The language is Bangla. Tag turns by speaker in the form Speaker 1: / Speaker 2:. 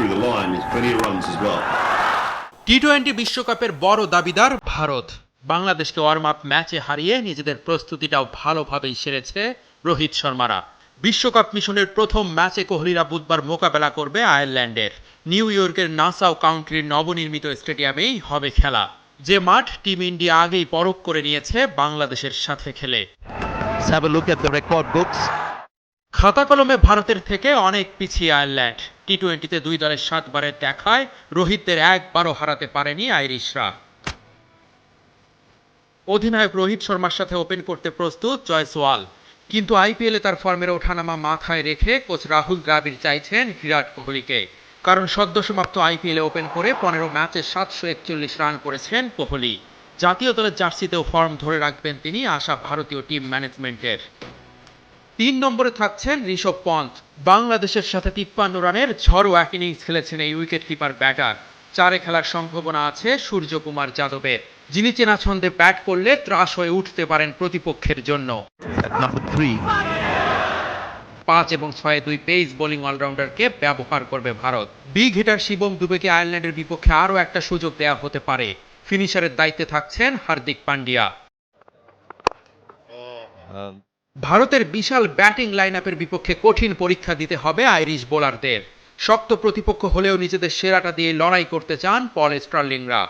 Speaker 1: through the line is plenty of runs as well.
Speaker 2: টি-20 বিশ্বকাপের বড় দাবিদার ভারত। বাংলাদেশকে ওয়ার্ম আপ ম্যাচে হারিয়ে নিজেদের প্রস্তুতিটাও ভালোভাবেই সেরেছে রোহিত শর্মারা। বিশ্বকাপ মিশনের প্রথম ম্যাচে কোহলিরা বুধবার মোকাবেলা করবে আয়ারল্যান্ডের। নিউ ইয়র্কের নাসাউ কাউন্টির নবনির্মিত স্টেডিয়ামেই হবে খেলা, যে মাঠ টিম ইন্ডিয়া আগেই পরখ করে নিয়েছে বাংলাদেশের সাথে খেলে।
Speaker 3: Let's have a look at the record books.
Speaker 2: খাতা কলমে ভারতের থেকে অনেক পিছিয়ে আয়ারল্যান্ড। টি-20তে 2 দলের 7 বারের দেখায় রোহিতদের একবারও হারাতে পারেনি আইরিশরা। অধিনায়ক রোহিত শর্মার সাথে ওপেন করতে প্রস্তুত জয়সওয়াল, কিন্তু আইপিএলে তার ফর্মের ওঠানামা মাথায় রেখে কোচ রাহুল দ্রাবিড় চাইছেন বিরাট কোহলিকে। কারণ সদ্য সমাপ্ত আইপিএলে ওপেন করে 15 ম্যাচে 741 রান করেছেন কোহলি। জাতীয় দলের জার্সিতেও ফর্ম ধরে রাখবেন তিনি, আশা ভারতীয় টিম ম্যানেজমেন্টের। 3 নম্বরে থাকছেন ঋষভ পন্থ। বাংলাদেশের সাথে 53 রানের ঝড়ো এক ইনিংস খেলেছেন এই উইকেট কিপার ব্যাটার। 4-এ খেলার সম্ভাবনা আছে সূর্যকুমার যাদবের, যিনি চেনা ছন্দে ব্যাট করলে ত্রাস হয়ে উঠতে পারেন প্রতিপক্ষের জন্য।
Speaker 3: At number 3.
Speaker 2: 5 এবং 6-এ 2 পেস বোলিং অলরাউন্ডারকে ব্যবহার করবে ভারত। বিগ হিটার শিবম দুবেকে আয়ারল্যান্ডের বিপক্ষে আরও একটা সুযোগ দেওয়া হতে পারে। ফিনিশারের দায়িত্বে থাকছেন হার্দিক পান্ডিয়া। ভারতের বিশাল ব্যাটিং লাইনআপের বিপক্ষে কঠিন পরীক্ষা দিতে হবে আইরিশ বোলারদের। শক্ত প্রতিপক্ষ হলেও নিজেদের সেরাটা দিয়ে লড়াই করতে চান পল স্টার্লিংরা।